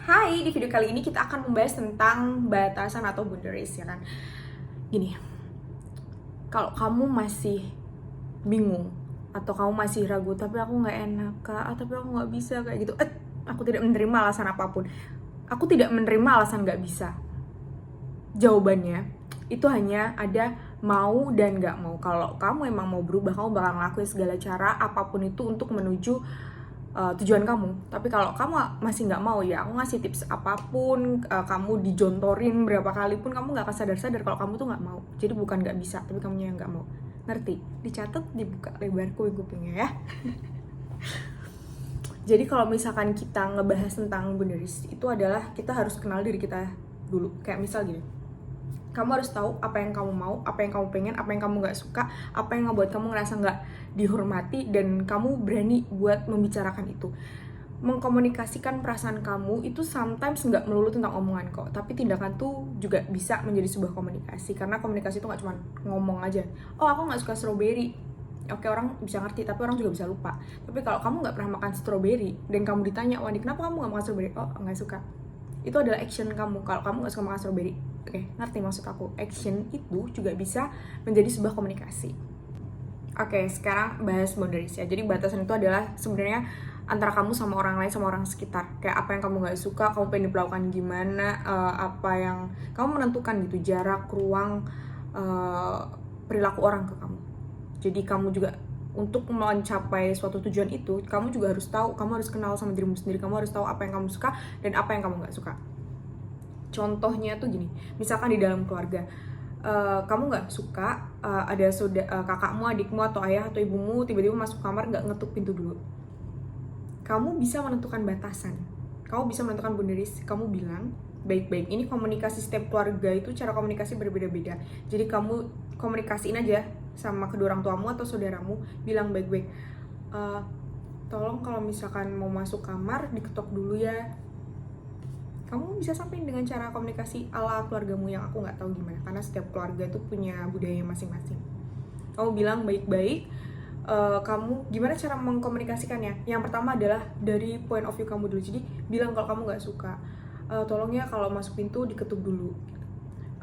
Hai, di video kali ini kita akan membahas tentang batasan atau boundaries ya kan. Gini, kalau kamu masih bingung atau kamu masih ragu, tapi aku nggak enak kak, tapi aku nggak bisa kayak gitu. Aku tidak menerima alasan apapun. Aku tidak menerima alasan nggak bisa. Jawabannya itu hanya ada mau dan nggak mau. Kalau kamu emang mau berubah, kamu bakal ngelakuin segala cara apapun itu untuk menuju tujuan kamu. Tapi kalau kamu masih nggak mau, ya aku ngasih tips apapun, kamu dijontorin berapa kali pun kamu nggak akan sadar-sadar kalau kamu tuh nggak mau. Jadi bukan nggak bisa, tapi kamunya yang nggak mau. Ngerti? Dicatat, dibuka lebar kupingnya ya. Jadi kalau misalkan kita ngebahas tentang boundaries, itu adalah kita harus kenal diri kita dulu. Kayak misal gini, kamu harus tahu apa yang kamu mau, apa yang kamu pengen, apa yang kamu nggak suka, apa yang ngebuat kamu ngerasa nggak dihormati, dan kamu berani buat membicarakan itu. Mengkomunikasikan perasaan kamu itu sometimes nggak melulu tentang omongan kok, tapi tindakan tuh juga bisa menjadi sebuah komunikasi. Karena komunikasi itu nggak cuma ngomong aja, oh aku nggak suka strawberry, oke, orang bisa ngerti, tapi orang juga bisa lupa. Tapi kalau kamu nggak pernah makan strawberry dan kamu ditanya, Wandi kenapa kamu nggak makan strawberry, oh nggak suka, itu adalah action kamu. Kalau kamu nggak suka makan strawberry, oke, ngerti maksud aku. Action itu juga bisa menjadi sebuah komunikasi. Oke, sekarang bahas boundaries ya. Jadi batasan itu adalah sebenarnya antara kamu sama orang lain, sama orang sekitar. Kayak apa yang kamu nggak suka, kamu pengen diperlakukan gimana, apa yang kamu menentukan gitu, jarak, ruang, perilaku orang ke kamu. Jadi kamu juga untuk mencapai suatu tujuan itu, kamu juga harus tahu, kamu harus kenal sama dirimu sendiri, kamu harus tahu apa yang kamu suka dan apa yang kamu nggak suka. Contohnya tuh gini, misalkan di dalam keluarga, kamu nggak suka ada kakakmu, adikmu, atau ayah atau ibumu tiba-tiba masuk kamar nggak ngetuk pintu dulu. Kamu bisa menentukan batasan, kamu bisa menentukan boundaries, kamu bilang baik-baik. Ini komunikasi setiap keluarga itu cara komunikasi berbeda-beda. Jadi kamu komunikasiin aja sama kedua orang tuamu atau saudaramu, bilang baik-baik, tolong kalau misalkan mau masuk kamar diketok dulu ya. Kamu bisa sampaikan dengan cara komunikasi ala keluargamu yang aku nggak tahu gimana, karena setiap keluarga itu punya budaya masing-masing. Kamu bilang baik-baik, kamu gimana cara mengkomunikasikannya? Yang pertama adalah dari point of view kamu dulu. Jadi bilang kalau kamu nggak suka, tolong ya kalau masuk pintu diketuk dulu.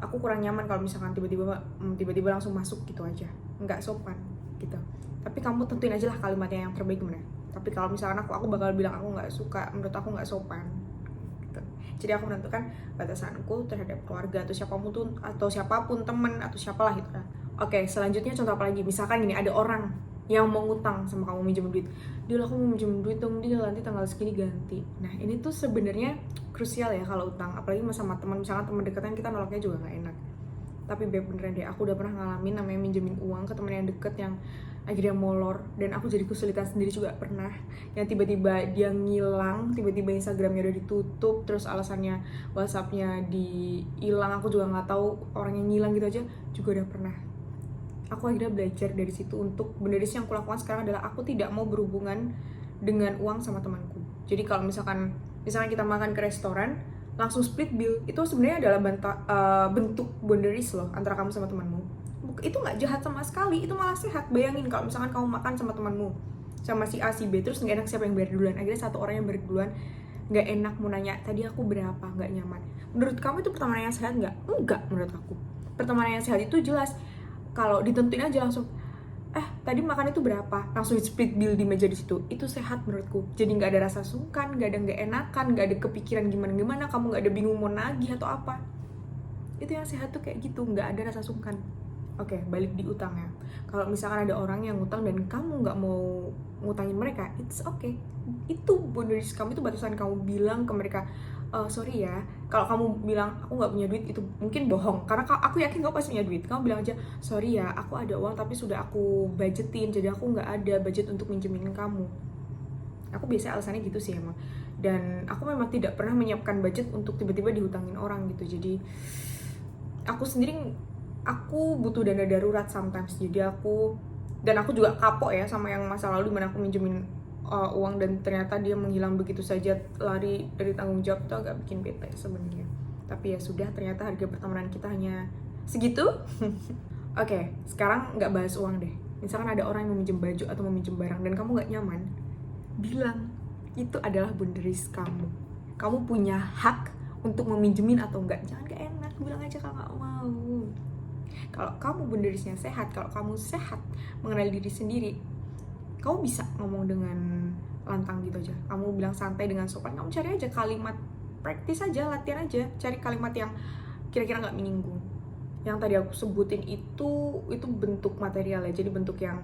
Aku kurang nyaman kalau misalkan tiba-tiba langsung masuk gitu aja, nggak sopan gitu. Tapi kamu tentuin aja lah kalimatnya yang terbaik gimana. Tapi kalau misalkan aku bakal bilang aku nggak suka, menurut aku nggak sopan. Jadi aku menentukan batasanku terhadap keluarga atau siapapun temen atau siapalah gitu kan. Oke, selanjutnya contoh apa lagi? Misalkan gini, ada orang yang mau ngutang sama kamu, minjem duit. Dia, aku mau minjem duit dong, dia nanti tanggal segini ganti. Nah ini tuh sebenarnya krusial ya kalau utang, apalagi sama teman, misalkan teman dekatan, kita nolaknya juga nggak enak. Tapi beb, beneran deh, aku udah pernah ngalamin namanya minjemin uang ke teman yang deket yang akhirnya molor, dan aku jadi kesulitan sendiri juga pernah. Yang tiba-tiba dia ngilang, tiba-tiba Instagramnya udah ditutup, terus alasannya WhatsAppnya dihilang, aku juga nggak tahu orang yang ngilang gitu aja, juga udah pernah. Aku akhirnya belajar dari situ. Untuk boundaries yang aku lakukan sekarang adalah aku tidak mau berhubungan dengan uang sama temanku. Jadi kalau misalkan kita makan ke restoran, langsung split bill, itu sebenarnya adalah bentuk boundaries loh antara kamu sama temanmu. Itu nggak jahat sama sekali, itu malah sehat. Bayangin kalau misalkan kamu makan sama temanmu, sama si A si B, terus nggak enak siapa yang bayar duluan, akhirnya satu orang yang bayar duluan, nggak enak mau nanya tadi aku berapa, nggak nyaman. Menurut kamu itu pertemanan yang sehat nggak? Enggak, menurut aku. Pertemanan yang sehat itu jelas kalau ditentuin aja langsung, tadi makan itu berapa, langsung split bill di meja di situ. Itu sehat menurutku. Jadi nggak ada rasa sungkan, nggak ada nggak enakan, nggak ada kepikiran gimana, kamu nggak ada bingung mau nagih atau apa. Itu yang sehat tuh kayak gitu, nggak ada rasa sungkan. Oke, balik di utang ya. Kalau misalkan ada orang yang ngutang dan kamu nggak mau ngutangin mereka, it's okay. Itu boundaries kamu, itu batasan kamu. Bilang ke mereka, sorry ya. Kalau kamu bilang aku nggak punya duit, itu mungkin bohong. Karena aku yakin kamu pasti punya duit. Kamu bilang aja, sorry ya, aku ada uang tapi sudah aku budgetin, jadi aku nggak ada budget untuk minjemin kamu. Aku biasa alasannya gitu sih emang. Dan aku memang tidak pernah menyiapkan budget untuk tiba-tiba dihutangin orang gitu. Jadi aku butuh dana darurat sometimes. Jadi aku juga kapok ya sama yang masa lalu dimana aku minjemin uang dan ternyata dia menghilang begitu saja, lari dari tanggung jawab. Itu agak bikin bete sebenarnya. Tapi ya sudah, ternyata harga pertemanan kita hanya segitu. Oke, sekarang nggak bahas uang deh. Misalkan ada orang yang mau minjem baju atau mau minjem barang dan kamu nggak nyaman, bilang. Itu adalah boundaries kamu. kamu punya hak untuk meminjemin atau enggak. Jangan gak enak, bilang aja kalau gak mau. Kalau kamu bunderisnya sehat, kalau kamu sehat mengenal diri sendiri, kamu bisa ngomong dengan lantang gitu aja. Kamu bilang santai dengan sopan, kamu cari aja kalimat, praktis aja, latihan aja, cari kalimat yang kira-kira gak menyinggung. Yang tadi aku sebutin itu bentuk material ya, jadi bentuk yang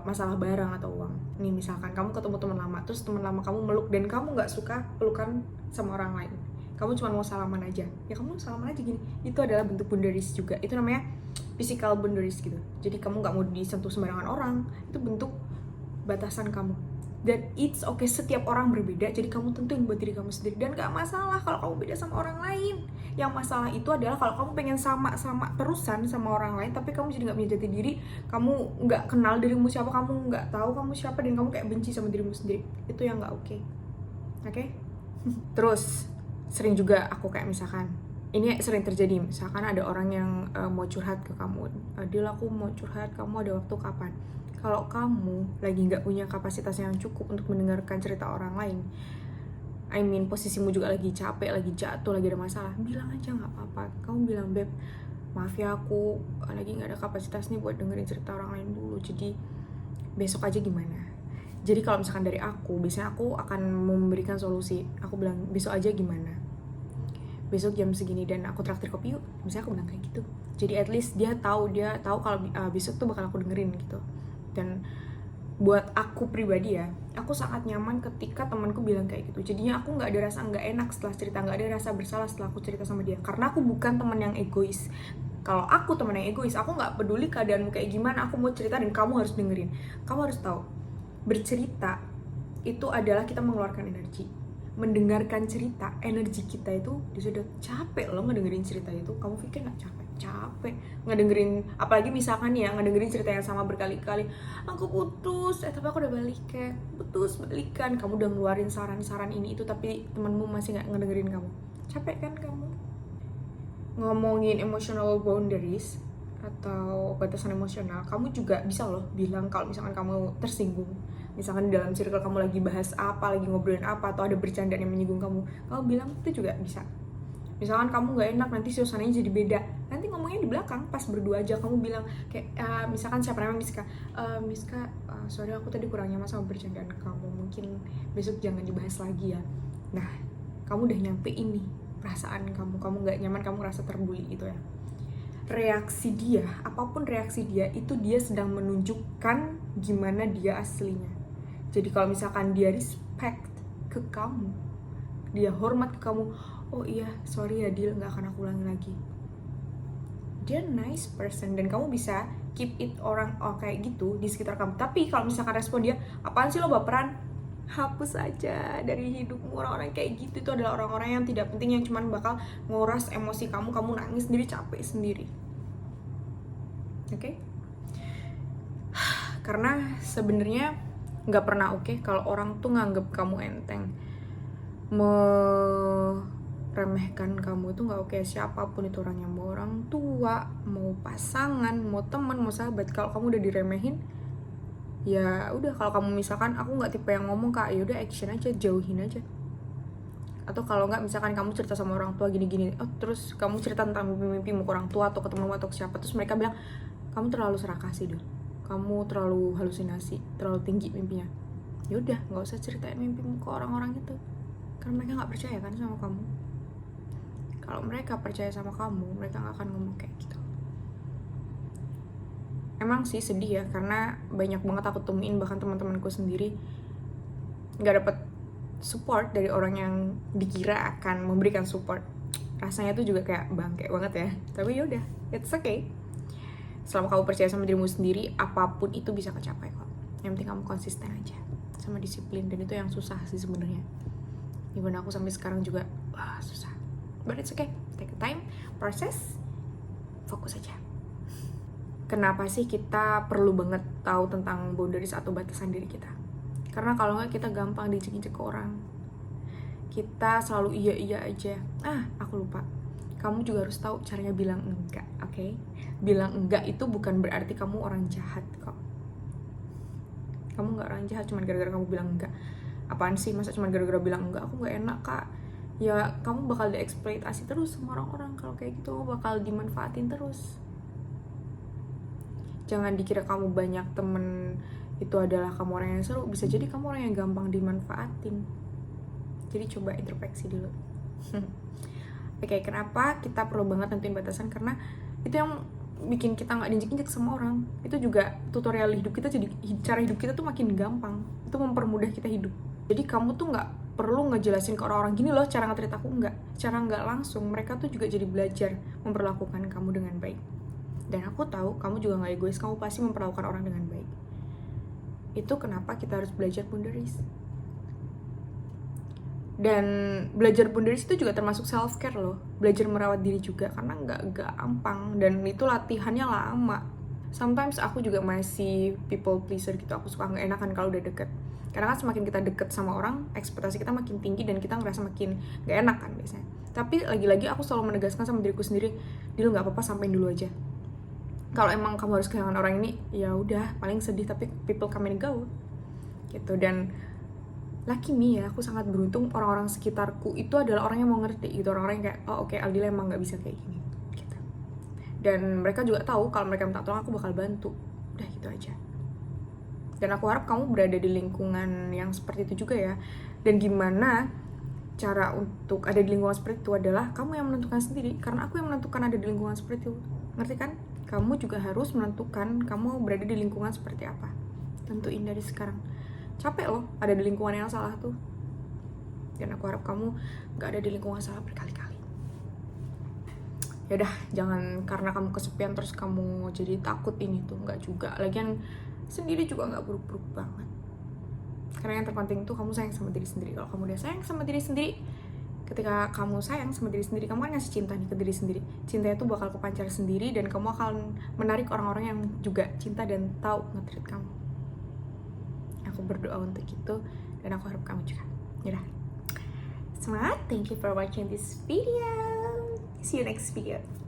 masalah barang atau uang. Nih misalkan kamu ketemu teman lama, terus teman lama kamu meluk dan kamu nggak suka pelukan sama orang lain, kamu cuma mau salaman aja, ya kamu salaman aja gini. Itu adalah bentuk boundaries juga. Itu namanya physical boundaries gitu. Jadi kamu nggak mau disentuh sembarangan orang, itu bentuk batasan kamu. Dan it's okay, setiap orang berbeda, jadi kamu tentuin buat diri kamu sendiri. Dan gak masalah kalau kamu beda sama orang lain. Yang masalah itu adalah kalau kamu pengen sama-sama terusan sama orang lain, tapi kamu jadi gak punya jati diri, kamu gak kenal dirimu siapa, kamu gak tahu kamu siapa, dan kamu kayak benci sama dirimu sendiri. Itu yang gak oke. Oke? Terus sering juga aku kayak misalkan, ini sering terjadi, misalkan ada orang yang mau curhat ke kamu, Adil aku mau curhat, kamu ada waktu kapan? Kalau kamu lagi nggak punya kapasitas yang cukup untuk mendengarkan cerita orang lain, I mean posisimu juga lagi capek, lagi jatuh, lagi ada masalah, bilang aja nggak apa-apa. Kamu bilang, Beb, maaf ya aku lagi nggak ada kapasitas nih buat dengerin cerita orang lain dulu, jadi besok aja gimana? Jadi kalau misalkan dari aku, biasanya aku akan memberikan solusi. Aku bilang, besok aja gimana? Besok jam segini dan aku traktir kopi yuk. Misalnya aku bilang kayak gitu. Jadi at least dia tahu kalau besok tuh bakal aku dengerin gitu. Dan buat aku pribadi ya, aku sangat nyaman ketika temanku bilang kayak gitu. Jadinya aku nggak ada rasa nggak enak setelah cerita, nggak ada rasa bersalah setelah aku cerita sama dia. Karena aku bukan teman yang egois. Kalau aku teman yang egois, aku nggak peduli keadaanmu kayak gimana, aku mau cerita dan kamu harus dengerin. Kamu harus tahu, bercerita itu adalah kita mengeluarkan energi. Mendengarkan cerita, energi kita itu sudah capek loh ngedengerin cerita itu. Kamu pikir nggak capek? Capek ngedengerin, apalagi misalkan ya ngedengerin cerita yang sama berkali-kali. Aku putus, tapi aku udah balikan. Putus, balikan. Kamu udah ngeluarin saran-saran ini itu, tapi temanmu masih nggak ngedengerin kamu. Capek kan kamu? Ngomongin emotional boundaries atau batasan emosional, kamu juga bisa loh bilang kalau misalkan kamu tersinggung. Misalkan dalam circle kamu lagi bahas apa, lagi ngobrolin apa, atau ada bercandaan yang menyinggung kamu bilang itu juga bisa. Misalkan kamu nggak enak, nanti suasananya jadi beda, nanti ngomongnya di belakang pas berdua aja. Kamu bilang kayak misalkan siapa namanya Miska, Miska, sorry aku tadi kurang nyaman sama bercandaan kamu, mungkin besok jangan dibahas lagi ya. Nah, kamu udah nyampe ini perasaan kamu nggak nyaman, kamu ngerasa terbuli gitu ya. Reaksi dia, apapun reaksi dia, itu dia sedang menunjukkan gimana dia aslinya. Jadi kalau misalkan dia respect ke kamu, dia hormat ke kamu, oh iya, sorry ya Dil, gak akan aku ulangi lagi. Dia nice person, dan kamu bisa keep it orang kayak gitu di sekitar kamu. Tapi kalau misalkan respon dia, apaan sih lo baperan? Hapus aja dari hidupmu orang-orang kayak gitu. Itu adalah orang-orang yang tidak penting, yang cuman bakal nguras emosi kamu nangis sendiri, capek sendiri. Oke? Karena sebenarnya nggak pernah oke kalau orang tuh nganggep kamu enteng, meremehkan kamu itu nggak oke. Siapapun itu orangnya, mau orang tua, mau pasangan, mau teman, mau sahabat, kalau kamu udah diremehin, ya udah. Kalau kamu misalkan, aku nggak tipe yang ngomong kak, ya udah action aja, jauhin aja. Atau kalau nggak, misalkan kamu cerita sama orang tua gini-gini, terus kamu cerita tentang mimpi-mimpimu ke orang tua atau ke temanmu atau ke siapa, terus mereka bilang kamu terlalu serakah sih dong, kamu terlalu halusinasi, terlalu tinggi mimpinya. Ya udah, nggak usah ceritain mimpimu ke orang-orang itu, karena mereka nggak percaya kan sama kamu. Kalau mereka percaya sama kamu, mereka nggak akan ngomong kayak gitu. Emang sih sedih ya, karena banyak banget aku temuin, bahkan teman-temanku sendiri nggak dapet support dari orang yang dikira akan memberikan support. Rasanya tuh juga kayak bangke banget ya. Tapi yaudah, it's okay. Selama kamu percaya sama dirimu sendiri, apapun itu bisa kecapai kok. Yang penting kamu konsisten aja sama disiplin, dan itu yang susah sih sebenarnya. Even aku sampai sekarang juga susah. But it's okay, take the time, proses, fokus aja. Kenapa sih kita perlu banget tahu tentang boundaries atau batasan diri kita? Karena kalau nggak, kita gampang diinjek-injek ke orang. Kita selalu iya aja. Aku lupa. Kamu juga harus tahu caranya bilang enggak, oke? Bilang enggak itu bukan berarti kamu orang jahat kok. Kamu nggak orang jahat cuma gara-gara kamu bilang enggak. apaan sih, masa cuma gara-gara bilang enggak aku nggak enak kak, ya kamu bakal dieksploitasi terus sama orang-orang. Kalau kayak gitu kamu bakal dimanfaatin terus. Jangan dikira kamu banyak temen itu adalah kamu orang yang seru, bisa jadi kamu orang yang gampang dimanfaatin. Jadi coba introspeksi dulu. Oke, kenapa kita perlu banget nentuin batasan? Karena itu yang bikin kita nggak diinjek-injek sama orang. Itu juga tutorial hidup kita, jadi cara hidup kita tuh makin gampang. Itu mempermudah kita hidup. Jadi kamu tuh nggak perlu ngejelasin ke orang-orang gini loh cara nge-treat aku, nggak. Cara nggak langsung mereka tuh juga jadi belajar memperlakukan kamu dengan baik. Dan aku tahu kamu juga nggak egois, kamu pasti memperlakukan orang dengan baik. Itu kenapa kita harus belajar boundaries. Dan belajar boundaries itu juga termasuk self care loh, belajar merawat diri juga, karena nggak gampang dan itu latihannya lama. Sometimes aku juga masih people pleaser gitu, aku suka nggak enakan kalau udah deket, karena kan semakin kita deket sama orang ekspektasi kita makin tinggi dan kita ngerasa makin nggak enak kan biasanya. Tapi lagi-lagi aku selalu menegaskan sama diriku sendiri, Dil nggak apa-apa, sampein dulu aja. Kalau emang kamu harus kehilangan orang ini, ya udah, paling sedih tapi people come and go gitu. Dan lucky me ya, aku sangat beruntung orang-orang sekitarku itu adalah orang yang mau ngerti gitu, orang-orang yang kayak oh oke, Aldila emang nggak bisa kayak gini gitu. Dan mereka juga tahu kalau mereka minta tolong aku bakal bantu, udah gitu aja. Dan aku harap kamu berada di lingkungan yang seperti itu juga ya. Dan gimana cara untuk ada di lingkungan seperti itu adalah kamu yang menentukan sendiri, karena aku yang menentukan ada di lingkungan seperti itu, ngerti kan? Kamu juga harus menentukan kamu berada di lingkungan seperti apa, tentuin dari sekarang. Capek loh ada di lingkungan yang salah tuh. Dan aku harap kamu gak ada di lingkungan salah berkali-kali. Yaudah, jangan karena kamu kesepian terus kamu jadi takut ini tuh, nggak juga. Lagian sendiri juga nggak buruk-buruk banget. Karena yang terpenting tuh kamu sayang sama diri sendiri. Kalau kamu udah sayang sama diri sendiri, ketika kamu sayang sama diri sendiri, kamu kan ngasih cinta nih ke diri sendiri. Cintanya tuh bakal kepancar sendiri dan kamu akan menarik orang-orang yang juga cinta dan tahu nge-treat kamu. Aku berdoa untuk itu dan aku harap kamu juga. Yaudah, semangat. Thank you for watching this video. See you next video.